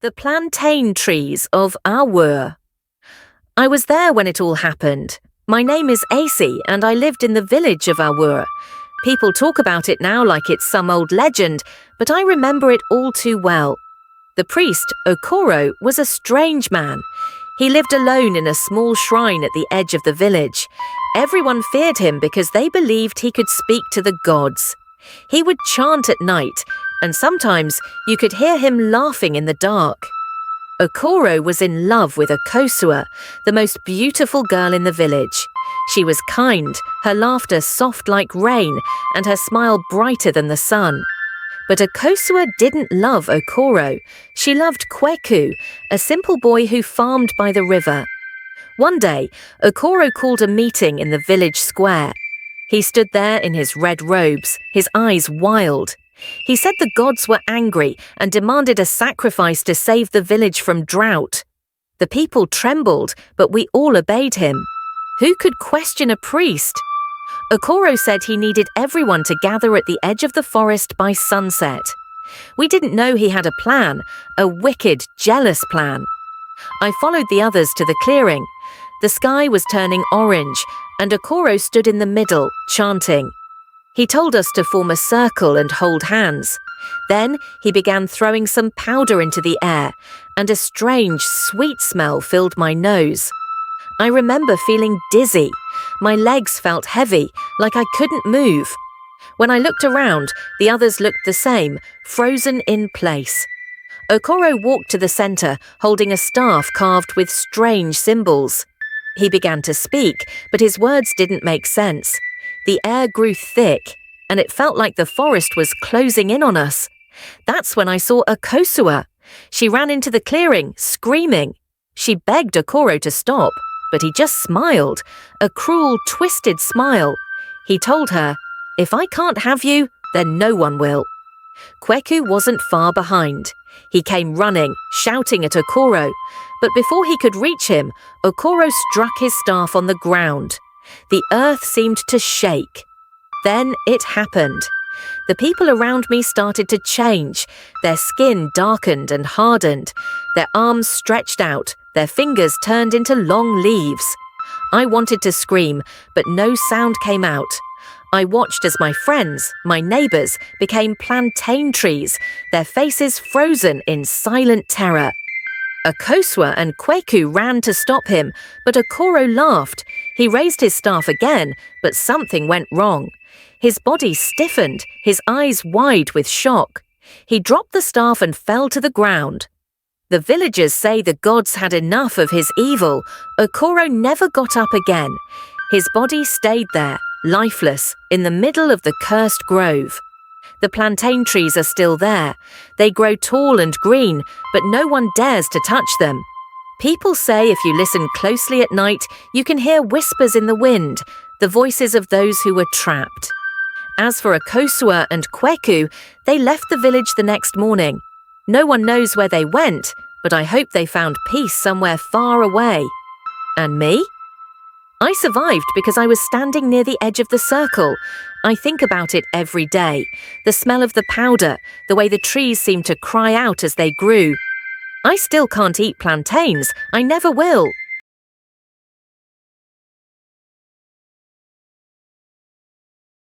The Plantain Trees of Awure. I was there when it all happened. My name is Acey and I lived in the village of Awure. People talk about it now like it's some old legend, but I remember it all too well. The priest, Okoro, was a strange man. He lived alone in a small shrine at the edge of the village. Everyone feared him because they believed he could speak to the gods. He would chant at night, and sometimes you could hear him laughing in the dark. Okoro was in love with Akosua, the most beautiful girl in the village. She was kind, her laughter soft like rain, and her smile brighter than the sun. But Akosua didn't love Okoro. She loved Kweku, a simple boy who farmed by the river. One day, Okoro called a meeting in the village square. He stood there in his red robes, his eyes wild. He said the gods were angry and demanded a sacrifice to save the village from drought. The people trembled, but we all obeyed him. Who could question a priest? Okoro said he needed everyone to gather at the edge of the forest by sunset. We didn't know he had a plan, a wicked, jealous plan. I followed the others to the clearing. The sky was turning orange, and Okoro stood in the middle, chanting. He told us to form a circle and hold hands. Then he began throwing some powder into the air, and a strange, sweet smell filled my nose. I remember feeling dizzy. My legs felt heavy, like I couldn't move. When I looked around, the others looked the same, frozen in place. Okoro walked to the center, holding a staff carved with strange symbols. He began to speak, but his words didn't make sense. The air grew thick, and it felt like the forest was closing in on us. That's when I saw Akosua. She ran into the clearing, screaming. She begged Okoro to stop, but he just smiled, a cruel, twisted smile. He told her, "If I can't have you, then no one will." Kweku wasn't far behind. He came running, shouting at Okoro, but before he could reach him, Okoro struck his staff on the ground. The earth seemed to shake. Then it happened. The people around me started to change. Their skin darkened and hardened. Their arms stretched out, their fingers turned into long leaves. I wanted to scream, but no sound came out. I watched as my friends, my neighbors, became plantain trees, their faces frozen in silent terror. Akosua and Kweku ran to stop him, but Okoro laughed. He raised his staff again, but something went wrong. His body stiffened, his eyes wide with shock. He dropped the staff and fell to the ground. The villagers say the gods had enough of his evil. Okoro never got up again. His body stayed there, lifeless, in the middle of the cursed grove. The plantain trees are still there. They grow tall and green, but no one dares to touch them. People say if you listen closely at night, you can hear whispers in the wind, the voices of those who were trapped. As for Akosua and Kweku, they left the village the next morning. No one knows where they went, but I hope they found peace somewhere far away. And me? I survived because I was standing near the edge of the circle. I think about it every day. The smell of the powder, the way the trees seemed to cry out as they grew. I still can't eat plantains. I never will.